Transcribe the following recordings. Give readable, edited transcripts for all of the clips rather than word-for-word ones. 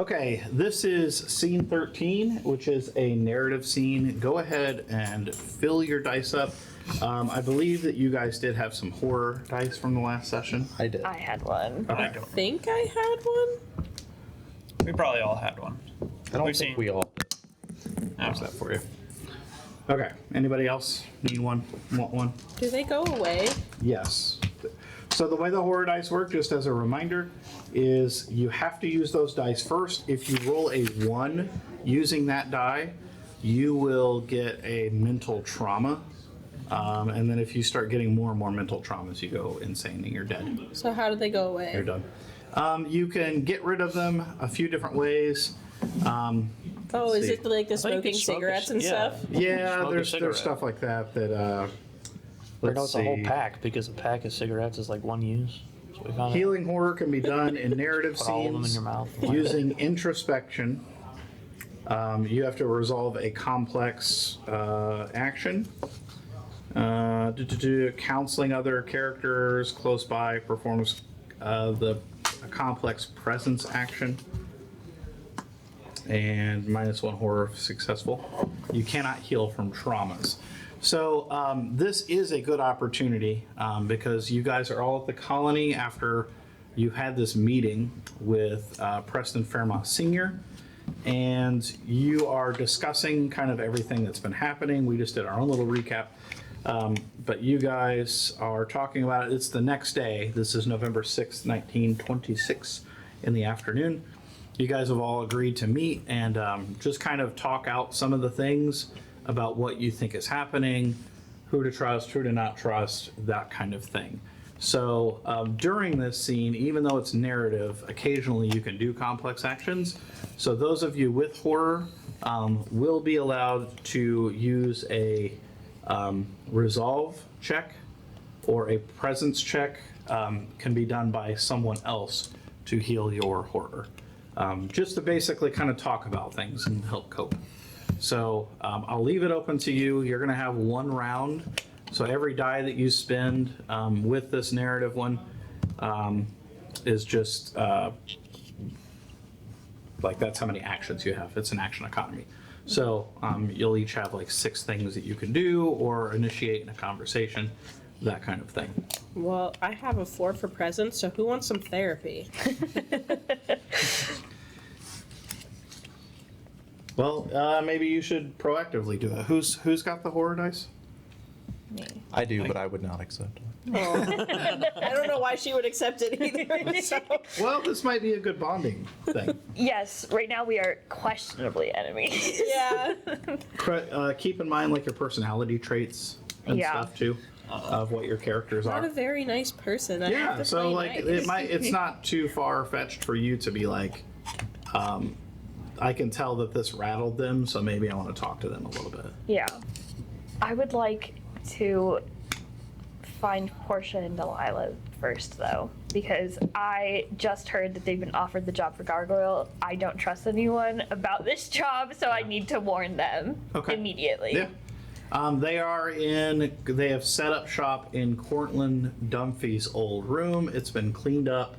Okay, this is scene 13, which is a narrative scene. Go ahead and fill your dice up. I believe that you guys did have some horror dice from the last session. I did. I had one. Okay. I think I had one. We probably all had one. I don't We've think seen- we all did. How's that for you? Okay, anybody else need one? Want one? Do they go away? Yes. So the way the horror dice work, just as a reminder, is you have to use those dice first. If you roll a 1 using that die, you will get a mental trauma. And then if you start getting more and more mental traumas, you go insane and you're dead. So how do they go away? You're done. You can get rid of them a few different ways. Oh, is see. it like the I think smoking you smoke a cigarettes and c- stuff? Yeah, Smoke a there's cigarette. stuff like that that Or let's no, it's a whole see. pack because a pack of cigarettes is like one use. So we found out. Healing horror can be done in narrative Put all of them in scenes your mouth. using introspection. You have to resolve a complex action. Counseling other characters close by performs a complex presence action. And -1 horror if successful. You cannot heal from traumas. So this is a good opportunity because you guys are all at the colony after you had this meeting with Preston Fairmont Sr. And you are discussing kind of everything that's been happening. We just did our own little recap. But you guys are talking about it. It's the next day. This is November 6th, 1926 in the afternoon. You guys have all agreed to meet and just kind of talk out some of the things about what you think is happening, who to trust, who to not trust, that kind of thing. So during this scene, even though it's narrative, occasionally you can do complex actions. So those of you with horror will be allowed to use a resolve check or a presence check can be done by someone else to heal your horror. Just to basically kind of talk about things and help cope. So I'll leave it open to you. You're going to have 1 round. So every die that you spend with this narrative one is just like that's how many actions you have. It's an action economy. So you'll each have like 6 things that you can do or initiate in a conversation, that kind of thing. Well, I have a 4 for presents, so who wants some therapy? Well, maybe you should proactively do it. Who's got the horror dice? Me. I do, but I would not accept it. I don't know why she would accept it either. So. Well, this might be a good bonding thing. Yes, right now we are questionably enemies. Yeah. Keep in mind like your personality traits and Yeah. stuff too, of what your characters Not are. a very nice person. I have Yeah, to so play like nice. it's not too far fetched for you to be like, I can tell that this rattled them, so maybe I want to talk to them a little bit. Yeah. I would like to find Portia and Delilah first, though, because I just heard that they've been offered the job for Gargoyle. I don't trust anyone about this job, so I need to warn them Okay. immediately. Yeah. They have set up shop in Cortland Dunphy's old room. It's been cleaned up.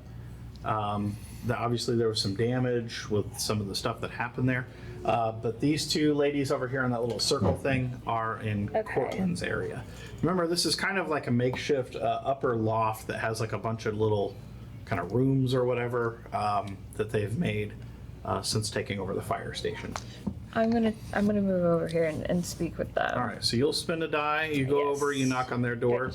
Obviously there was some damage with some of the stuff that happened there. But these 2 ladies over here in that little circle thing are in Cortland's area. Remember, this is kind of like a makeshift upper loft that has like a bunch of little kind of rooms or whatever that they've made since taking over the fire station. I'm gonna move over here and speak with them. All right, so you'll spend a die. You go Yes. over, you knock on their door.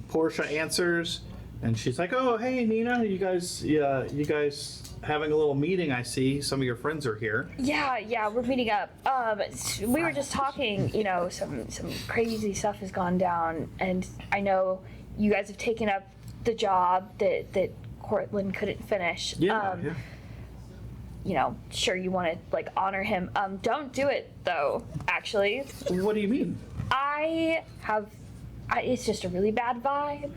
Portia answers, and she's like, "Oh, hey, Nina, you guys having a little meeting? I see some of your friends are here." Yeah, we're meeting up. We were just talking. You know, some crazy stuff has gone down, and I know you guys have taken up the job that Cortland couldn't finish. Yeah. You know, sure you want to like honor him. Don't do it though. Actually, What do you mean? it's just a really bad vibe.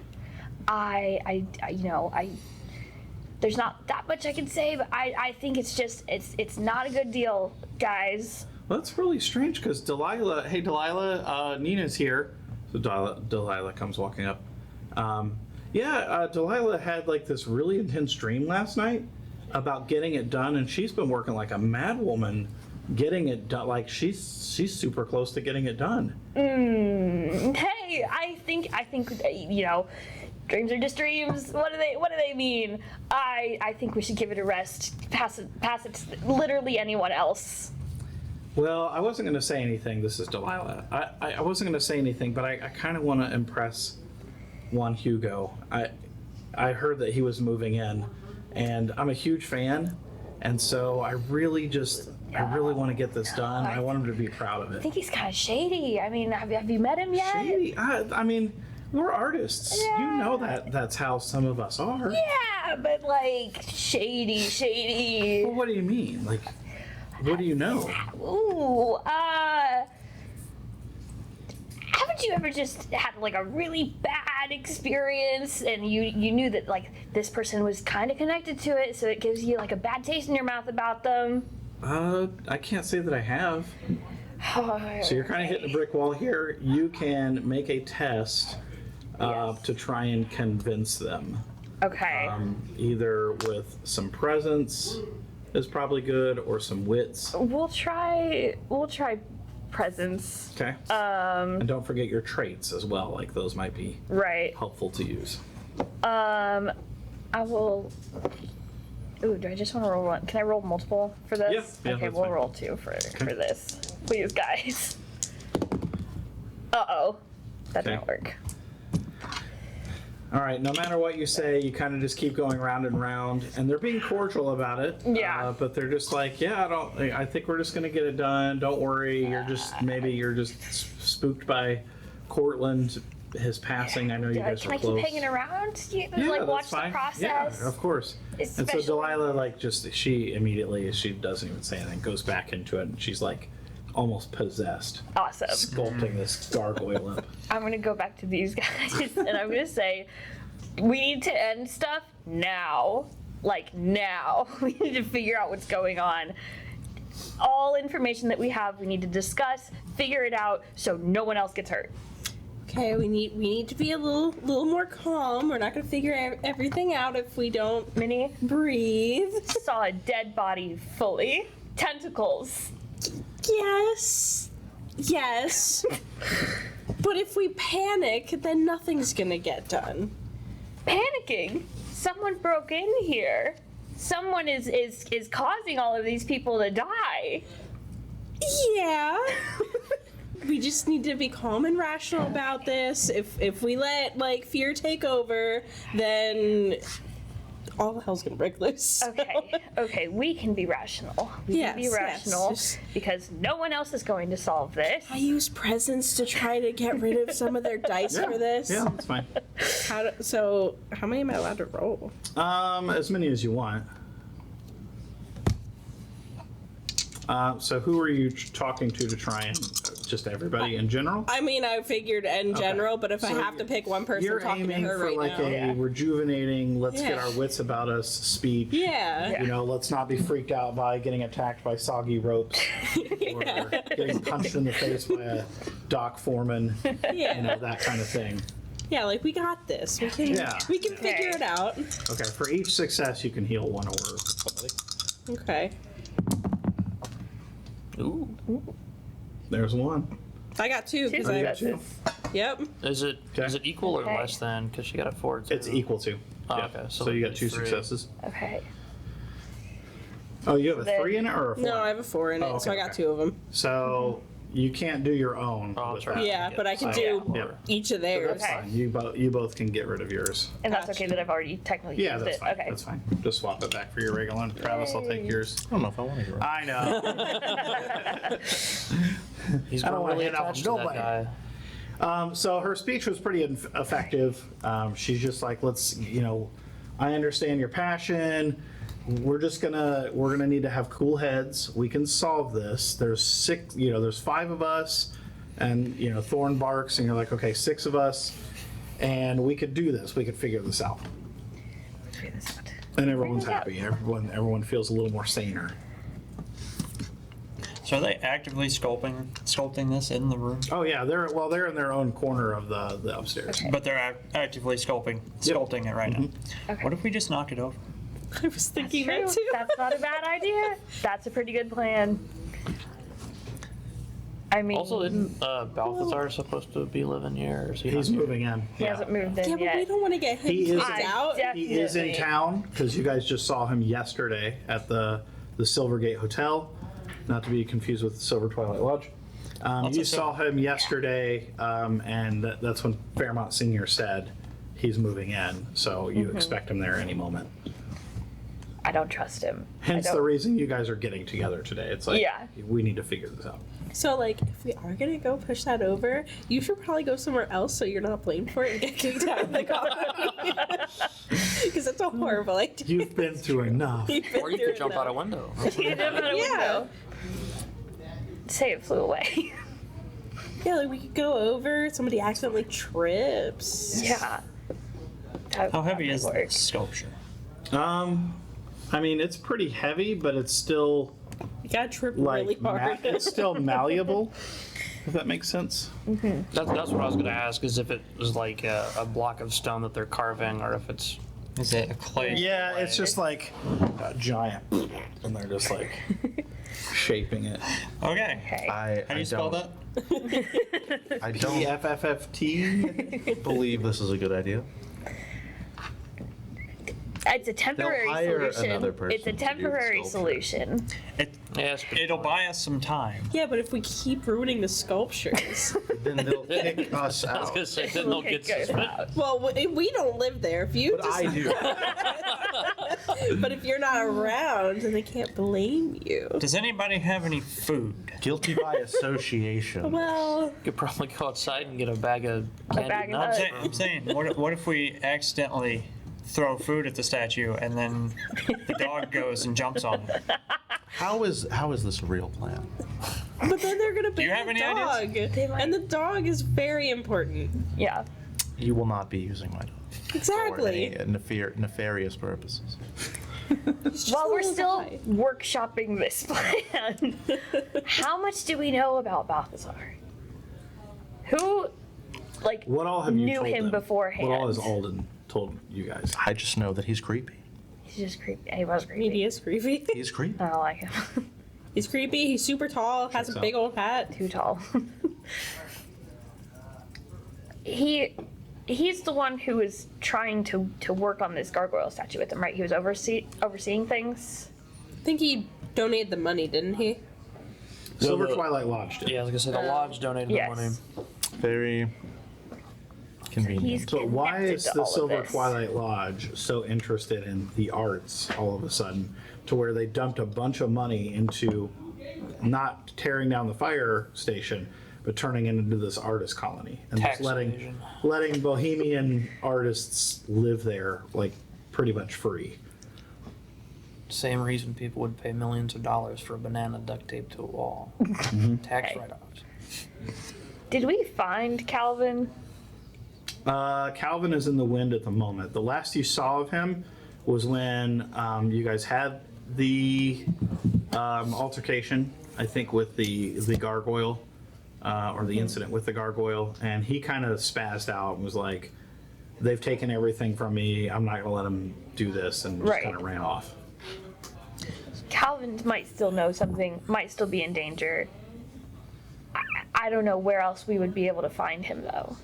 There's not that much I can say, but I think it's not a good deal, guys. Well, that's really strange because Delilah, hey Delilah, Nina's here. So Delilah comes walking up. Delilah had like this really intense dream last night, about getting it done, and she's been working like a mad woman getting it done. Like she's super close to getting it done. Hey, I think you know, dreams are just dreams. What do they mean? I think we should give it a rest. Pass it to literally anyone else. Well, I wasn't going to say anything. This is Delilah. I wasn't going to say anything, but I kind of want to impress Juan Hugo. I heard that he was moving in, and I'm a huge fan, and so I really want to get this done. I want him to be proud of I it. think he's kind of shady. I mean, have you met him yet? Shady. I mean, we're artists. You Yeah. know that's how some of us are. Yeah, but like shady. Well, what do you mean? Like, what do you know? Ooh, haven't you ever just had like a really bad experience and you knew that like this person was kind of connected to it, so it gives you like a bad taste in your mouth about them? I can't say that I have. So you're kind of hitting a brick wall here. You can make a test to try and convince them. Okay. Either with some presence is probably good, or some wits. We'll try presence. Okay. And don't forget your traits as well. Like those might be Right. helpful to use. I will. Ooh, do I just want to roll one? Can I roll multiple for this? Yeah, okay, that's we'll fine. roll two for this. Please, guys. Uh-oh. That didn't Okay. work. All right. No matter what you say, you kind of just keep going round and round, and they're being cordial about it. Yeah. But they're just like, yeah, I think we're just gonna get it done. Don't worry. Maybe you're just spooked by Cortland, his passing. I know you guys Can are I close. keep hanging around? You, Yeah, like that's watch fine. the process? Yeah, of course. And so Especially- Delilah, like, she immediately, she doesn't even say anything, goes back into it, and she's like almost possessed, Awesome. sculpting this gargoyle up. I'm gonna go back to these guys and I'm gonna say, we need to end stuff now. Like now. We need to figure out what's going on. All information that we have, we need to discuss, figure it out, so no one else gets hurt. Okay, we need to be a little more calm. We're not gonna figure everything out if we don't Minnie breathe. saw a dead body fully. Tentacles. Yes. But if we panic, then nothing's gonna get done. Panicking. Someone broke in here. Someone is causing all of these people to die. Yeah. We just need to be calm and rational about this. If we let like fear take over, then all the hell's gonna break loose. Okay, we can be rational. We can be Yes, rational yes. because no one else is going to solve this. I use presents to try to get rid of some of their dice for this. Yeah, that's fine. So how many am I allowed to roll? As many as you want. So who are you talking to try and just everybody in general? I mean, I figured in general, but if I So have to pick one person, You're talking to aiming her for right like now. a rejuvenating, let's get Yeah. our wits about us speech. Yeah. You know, let's not be freaked out by getting attacked by soggy ropes or getting punched in the face by a dock foreman, Yeah. you know, that kind of thing. Yeah, like we got this. We can figure it out. Okay, for each success, you can heal one order for somebody. Okay. Ooh. There's one. I got two. Two 'Cause I- successes. Yep. Is it Okay. equal or Okay. less than? Because she got a 4 too. It's equal to. Oh, Yeah. okay, So so you got it's 2 3. successes. Okay. Oh, you have a Then- 3 in it or a 4? No, I have a 4 in it, Oh, so I okay, got okay. 2 of them. So you can't do your own. Oh, with sure. that. Yeah, but I can So, do yeah. each of theirs. That's Okay. fine. You both can get rid of yours. And that's Gotcha. okay that I've already technically Yeah, used that's it. fine. Okay. That's fine. Just swap it back for your regular one. Travis, I'll take yours. I don't know if I want to get I know. He's I don't wanna really hand out attached to that nobody. guy. So her speech was pretty effective. She's just like, let's, you know, I understand your passion. We're gonna need to have cool heads. We can solve this. There's 6, you know, there's 5 of us, and you know, Thorn barks, and you're like, okay, 6 of us, and we could do this. We could figure this out. Figure this out. And everyone's Figure it out. happy. Everyone feels a little more saner. So are they actively sculpting this in the room? Oh yeah, they're in their own corner of the upstairs. Okay. But they're actively sculpting it right now. Okay. What if we just knock it over? I was thinking True. that too. That's not a bad idea. That's a pretty good plan. I mean, Also, isn't Balthazar supposed to be living here? Or is he He's not? moving in. he hasn't moved in Yeah, but we yet. don't want to get him He is- kicked out. He is in Definitely. town because you guys just saw him yesterday at the Silvergate Hotel, not to be confused with the Silver Twilight Lodge. You saw him yesterday, and that's when Fairmont Senior said he's moving in, so you expect him there any moment. I don't trust him. Hence I the don't- reason you guys are getting together today. It's like, Yeah. we need to figure this out. So, like, if we are gonna go push that over, you should probably go somewhere else so you're not blamed for it and get kicked out of the colony. Because that's a horrible idea. You've been through enough. Or you could jump out a window. You jump out a window. Say it flew away. Yeah, like we could go over. Somebody accidentally trips. Yeah. That- How that heavy might is work. the sculpture? I mean, it's pretty heavy, but it's still You gotta trip like really hard. it's still malleable. If that makes sense. That's what I was gonna ask. Is if it was like a block of stone that they're carving, or if it's Is it a clay? Yeah, it's just like a giant, and they're just like shaping it. Okay. Okay. How do you spell that? I don't PFFT. believe this is a good idea. It's a temporary hire solution. another person It's a to do the temporary sculpture. solution. yes, It'll buy us some time. Yeah, but if we keep ruining the sculptures, Then they'll kick us I was out. gonna say then they'll Okay, get good. suspended. well, we don't live there. If you But I do. but if you're not around, then they can't blame you. Does anybody have any food? Guilty by association. Well, You could probably go outside and get a bag of candied bag of nuts. nuts. I'm saying, what if we accidentally throw food at the statue and then the dog goes and jumps on it? How is this a real plan? but then they're gonna you ban have the any dog, ideas? They might. and the dog is very important. Yeah. You will not be using my dog for Exactly. any nefarious purposes. While we're little still guy. workshopping this plan, how much do we know about Balthazar? Who, like, What all have you knew told him them? beforehand? What all has Alden told you guys? I just know that he's creepy. He's just creepy. He was He creepy. is creepy. He's creepy. I don't like him. He's creepy. He's super tall. Has Checks a out. big old hat. Too tall. He's the one who was trying to work on this gargoyle statue with him, right? He was overseeing things. I think he donated the money, didn't he? Silver the- Twilight Lodge did. Yeah, like I said, the lodge donated the money. Yes. Very He's convenient. But why connected is to the all of Silver this. Twilight Lodge so interested in the arts all of a sudden, to where they dumped a bunch of money into not tearing down the fire station, but turning it into this artist colony and Tax just evasion. letting bohemian artists live there like pretty much free. Same reason people would pay millions of dollars for a banana duct taped to a wall. Tax write-offs. Did we find Calvin? Calvin is in the wind at the moment. The last you saw of him was when you guys had the altercation, I think, with the gargoyle, or the incident with the gargoyle, and he kind of spazzed out and was like, "They've taken everything from me. I'm not gonna let them do this," and just Right. kind of ran off. Calvin might still know something, might still be in danger. I don't know where else we would be able to find him, though.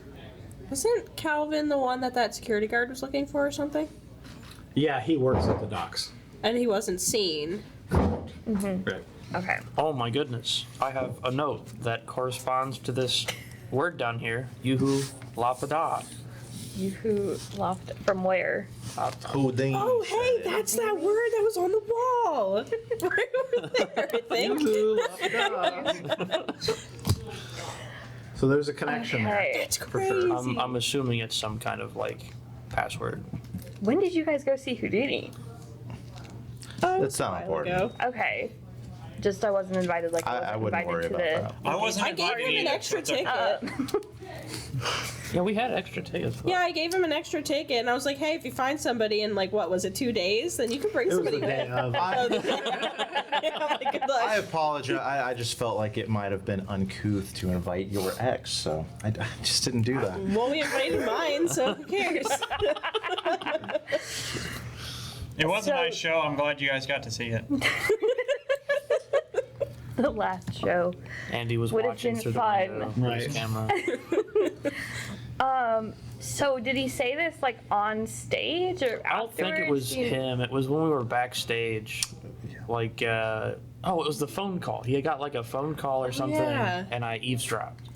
Wasn't Calvin the one that security guard was looking for or something? Yeah, he works at the docks. And he wasn't seen. Right. Okay. Oh my goodness. I have a note that corresponds to this word down here. Yuhu lapadat. You who left from where? Houdini. Oh, hey, that's that word that was on the wall. Right over there, I think. So there's a connection there. Okay. It's For crazy. sure. I'm assuming it's some kind of like password. When did you guys go see Houdini? That's not While important. ago. Okay. Just I wasn't invited. Like I wasn't wouldn't invited worry to about that. I wasn't I gave invited him an either, extra so it's okay. ticket. Yeah, we had extra tickets. For Yeah, I gave him an extra ticket, and I was like, "Hey, if you find somebody in like what was it, 2 days, then you can bring It was the somebody day in." of. Yeah, I'm like, good luck. I apologize. I just felt like it might have been uncouth to invite your ex, so I just didn't do that. Well, we invited mine, so who cares? It was a So- nice show. I'm glad you guys got to see it. The last show. Andy was Would've watching been through the fun. window with his Right. camera. So did he say this like on stage or I don't think it was him. It was when we were backstage. Like, it was the phone call. He had got like a phone call or something, Yeah. and I eavesdropped.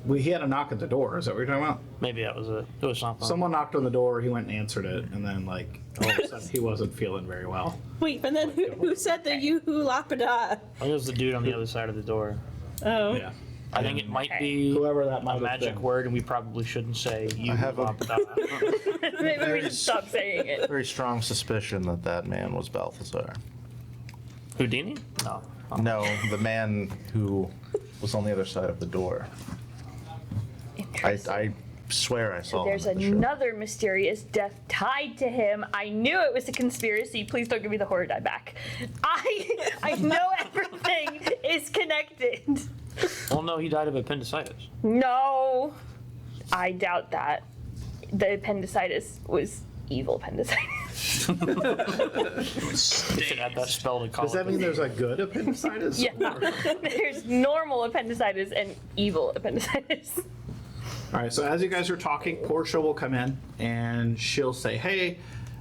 He had a knock at the door. Is that what you're talking about? Maybe that was it. It was something. Someone knocked on the door. He went and answered it, and then like all of a sudden he wasn't feeling very well. Wait, and then who said the yoo-hoo lapida? I think it was the dude on the other side of the door. Oh. Yeah. I think it might Okay. be Whoever that might a have magic been. word, and we probably shouldn't say you. have a- Maybe we should stop saying it. Very strong suspicion that that man was Balthazar. Houdini? No. No, the man who was on the other side of the door. I swear I saw There's him at the show. another mysterious death tied to him. I knew it was a conspiracy. Please don't give me the horror die back. I know everything is connected. Well, no, he died of appendicitis. No, I doubt that. The appendicitis was evil appendicitis. He should add that spell to call Does that it. mean there's a good appendicitis? Yeah, there's normal appendicitis and evil appendicitis. All right. So as you guys are talking, Portia will come in and she'll say, "Hey,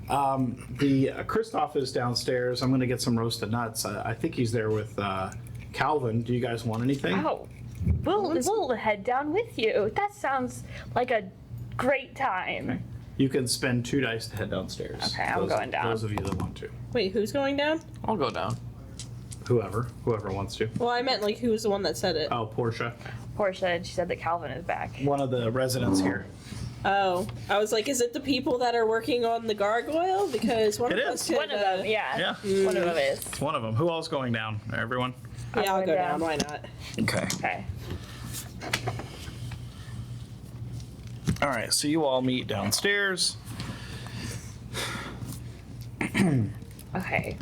the Christoph is downstairs. I'm going to get some roasted nuts. I think he's there with Calvin. Do you guys want anything?" Oh, we'll head down with you. That sounds like a great time. You can spend 2 dice to head downstairs. Okay, I'm going down. Those of you that want to. Wait, who's going down? I'll go down. Whoever wants to. Well, I meant like who was the one that said it. Oh, Portia, Portia, and she said that Calvin is back. one of the residents here. Oh, I was like, is it the people that are working on the gargoyle? Because one It of is. us could. One of them, yeah. Yeah. One of them is. It's one of them. Who else going down? Everyone? Yeah, I'll going go down. down. Why not? Okay. Okay. All right, so you all meet downstairs. Okay.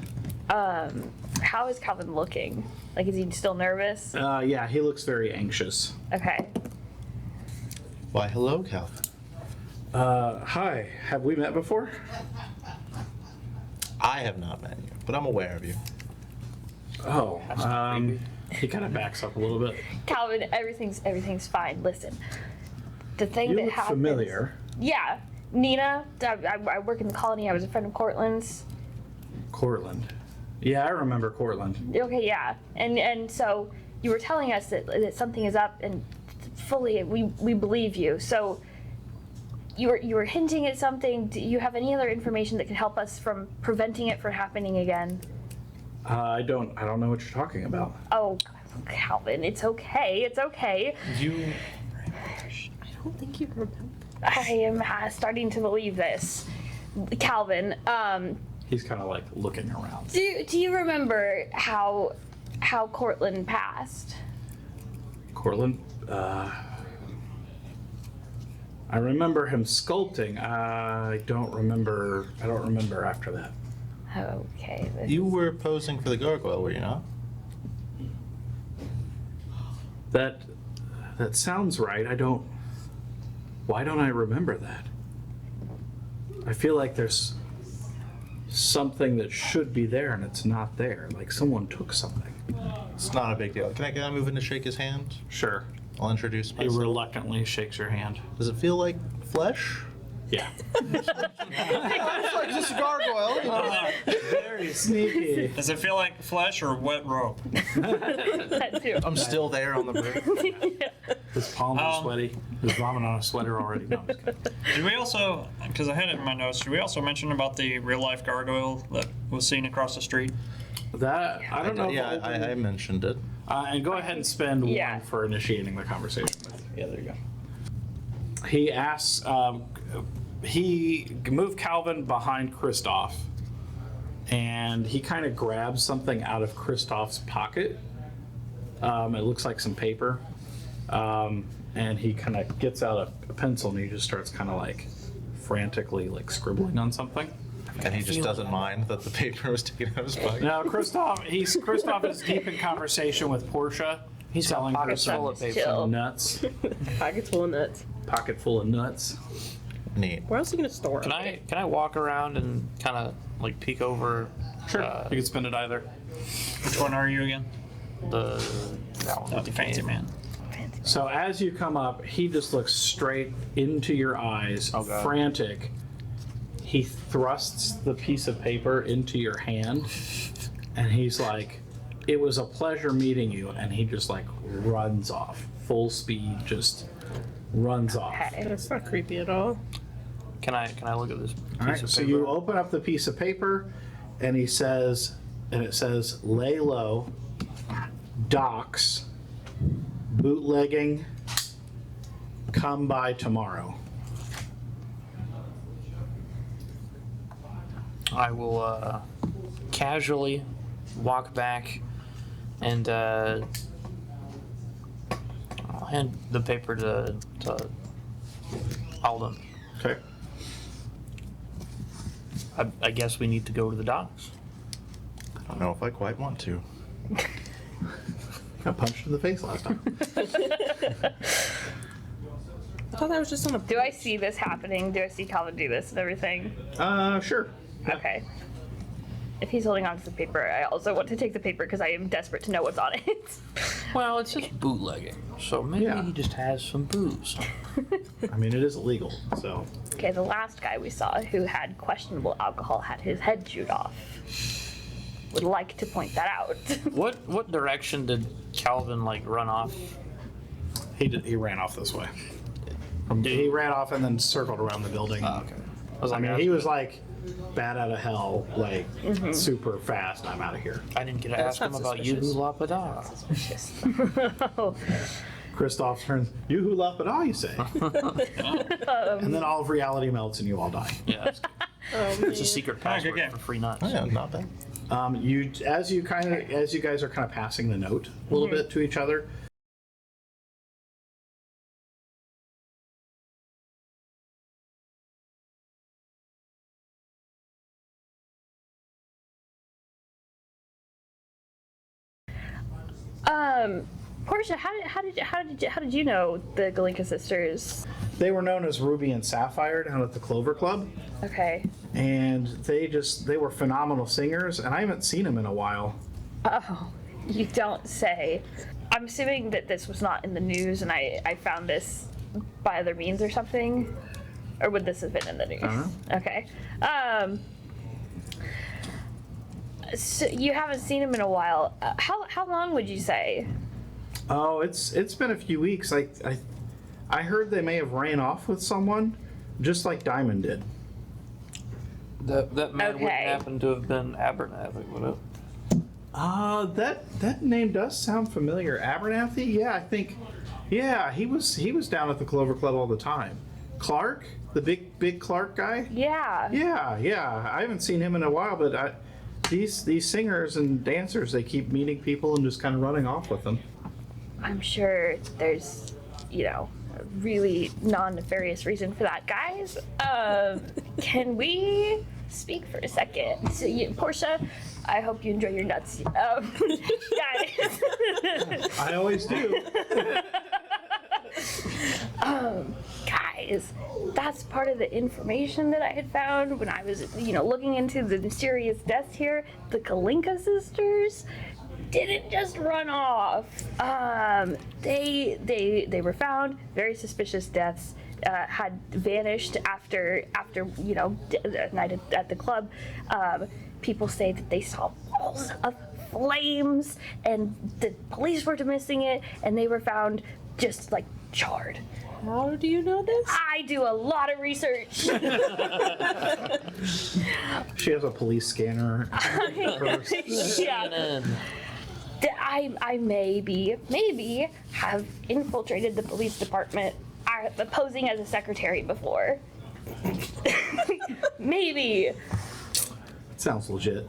How is Calvin looking? Like, is he still nervous? Yeah, he looks very anxious. Okay. Why, hello, Calvin. Hi, have we met before? I have not met you, but I'm aware of you. Oh, he kind of backs up a little bit. Calvin, everything's fine. Listen. The thing You that look happens. familiar. Yeah. Nina, I work in the colony. I was a friend of Cortland's. Cortland. Yeah, I remember Cortland. Okay, yeah. And so you were telling us that something is up, and fully we believe you. So you were hinting at something. Do you have any other information that could help us from preventing it from happening again? I don't know what you're talking about. Oh, Calvin, it's okay. It's okay. You. I don't think you remember. I am starting to believe this. Calvin, He's kind of like looking around. do you remember how Cortland passed? Cortland, I remember him sculpting. I don't remember after that. Okay. You were posing for the gargoyle, were you not? That sounds right. Why don't I remember that? I feel like there's something that should be there and it's not there. Like someone took something. It's not a big deal. Can I move in to shake his hand? Sure. I'll introduce He myself. reluctantly shakes your hand. Does it feel like flesh? Yeah. It's like just a gargoyle. You know? Very sneaky. Does it feel like flesh or wet rope? That too. I'm still there on the brink. His palms are sweaty. His vomit on a sweater already. No, I'm just kidding. Did we also, because I had it in my notes, did we also mention about the real life gargoyle that was seen across the street? That I don't know. Yeah, if I mentioned it. and go ahead and spend Yeah. one for initiating the conversation. Yeah, there you go. He asks. He moved Calvin behind Christoph, and he kind of grabs something out of Christoph's pocket. It looks like some paper, and he kind of gets out a pencil and he just starts kind of like frantically like scribbling on something. And he just doesn't mind that the paper was taken out of his pocket. Now Christoph is deep in conversation with Portia. He's telling her pockets full some of paper. Chill. nuts, Pockets full of nuts. pocket full of nuts. Neat. Where else are you gonna store it? Can I walk around and kind of like peek over? Sure. You can spin it either. Which one are you again? That one. Oh, the fancy man. So as you come up, he just looks straight into your eyes, Oh, God. frantic. He thrusts the piece of paper into your hand, and he's like, "It was a pleasure meeting you," and he just like runs off, full speed, just runs off. Okay. That's not creepy at all. Can I look at this piece All right, of so paper? you open up the piece of paper, and it says, "Lay low, docks, bootlegging, come by tomorrow." I will casually walk back and I'll hand the paper to Alden. Okay. I guess we need to go to the docks. I don't know if I quite want to. Got punched in the face last time. I thought that was just on a. Do I see this happening? Do I see Calvin do this and everything? Sure. Okay. If he's holding on to the paper, I also want to take the paper because I am desperate to know what's on it. Well, it's just bootlegging, so maybe Yeah. he just has some booze. I mean, it is illegal, so. Okay, the last guy we saw who had questionable alcohol had his head chewed off. Would like to point that out. What direction did Calvin like run off? He ran off this way. He ran off and then circled around the building. Okay. I mean, he was like bat out of hell, like super fast. I'm out of here. I didn't get to That's ask him not about suspicious. Yuhu Lapada. Christoph turns, "Yoo-hoo lapada," you say. And then all of reality melts and you all die. Yeah, it's a secret password game. for free nuts. Oh, yeah, not bad. As you guys are kind of passing the note a little bit to each other, Portia, how did you know the Galinka sisters? they were known as Ruby and Sapphire down at the Clover Club, Okay. and they were phenomenal singers, and I haven't seen them in a while. Oh, you don't say. I'm assuming that this was not in the news and I found this by other means or something? Or would this have been in the news? I don't Okay. So you haven't seen him in a while. How long would you say? Oh, it's been a few weeks. I heard they may have ran off with someone, just like Diamond did. That man wouldn't Okay. happen to have been Abernathy, would it? That name does sound familiar. Abernathy? Yeah, I think. Yeah, he was down at the Clover Club all the time. Clark, the big Clark guy. Yeah. Yeah. I haven't seen him in a while, but these singers and dancers, they keep meeting people and just kind of running off with them. I'm sure there's, a really non-nefarious reason for that, guys. Can we speak for a second? So, Portia, I hope you enjoy your nuts. Guys. I always do. Guys, that's part of the information that I had found when I was, looking into the mysterious deaths here. The Kalinka sisters didn't just run off. They were found, very suspicious deaths, had vanished after a night at the club. People say that they saw balls of flames, and the police were dismissing it, and they were found just like charred. How do you know this? I do a lot of research. She has a police scanner. Yeah. I maybe have infiltrated the police department posing as a secretary before. Maybe. Sounds legit.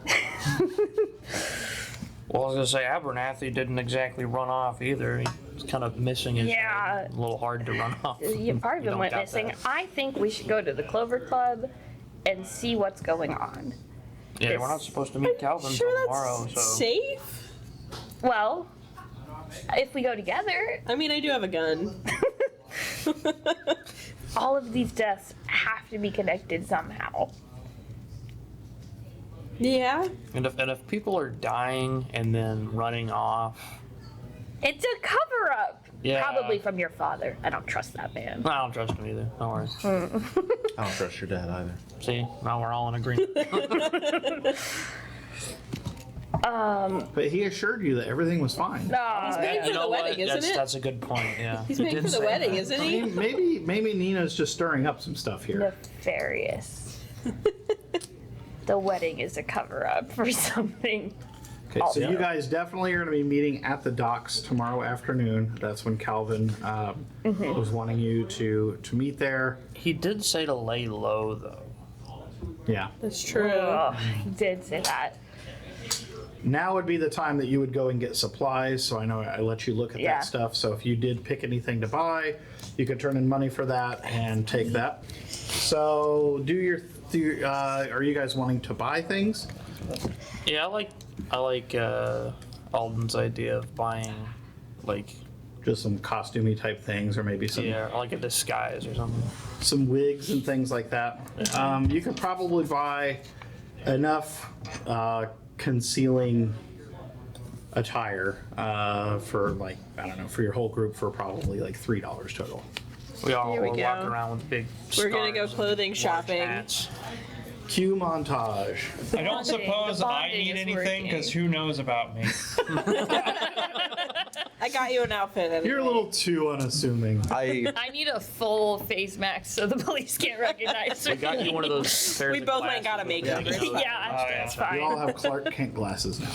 Well, I was gonna say Abernathy didn't exactly run off either. He's kind of missing his Yeah. head. A little hard to run off. Yeah, part of You him don't went got missing. that. I think we should go to the Clover Club and see what's going on. Yeah, we're not supposed to meet Calvin Sure, till that's tomorrow, so safe. Well, if we go together. I mean, I do have a gun. all of these deaths have to be connected somehow. Yeah. And if people are dying and then running off, It's a cover up. Yeah. Probably from your father. I don't trust that man. I don't trust him either. Don't worry. I don't trust your dad either. See, now we're all in agreement. But he assured you that everything was fine. He's paying for You the know what? wedding, isn't That's, it? that's a good point. Yeah. He's He paying did for the say wedding, that. isn't I he? mean, maybe Nina's just stirring up some stuff here. Nefarious. The wedding is a cover up for something. Okay, so Also- you guys definitely are going to be meeting at the docks tomorrow afternoon. That's when Calvin was wanting you to meet there. He did say to lay low, though. Yeah. That's true. He did say that. Now would be the time that you would go and get supplies. So I know I let you look at Yeah. that stuff. So if you did pick anything to buy, you could turn in money for that and take that. So are you guys wanting to buy things? Yeah, I like Alden's idea of buying, like, Just some costumey type things, or maybe some like a disguise or something. some wigs and things like that. You could probably buy enough concealing attire for like, I don't know, for your whole group for probably like $3 total. We all Here we were go. walking around with big We're gonna go scarves and clothing large shopping. hats. Cue montage. I don't suppose The I bonding need is anything because who knows about me? I got you an outfit. Anyway. You're a little too unnassuming. I I need a full face mask so the police can't recognize We got you one of those pairs We of both ain't glasses got a with makeup. big It's nose. Yeah, that's We all fine. have Clark Kent glasses now.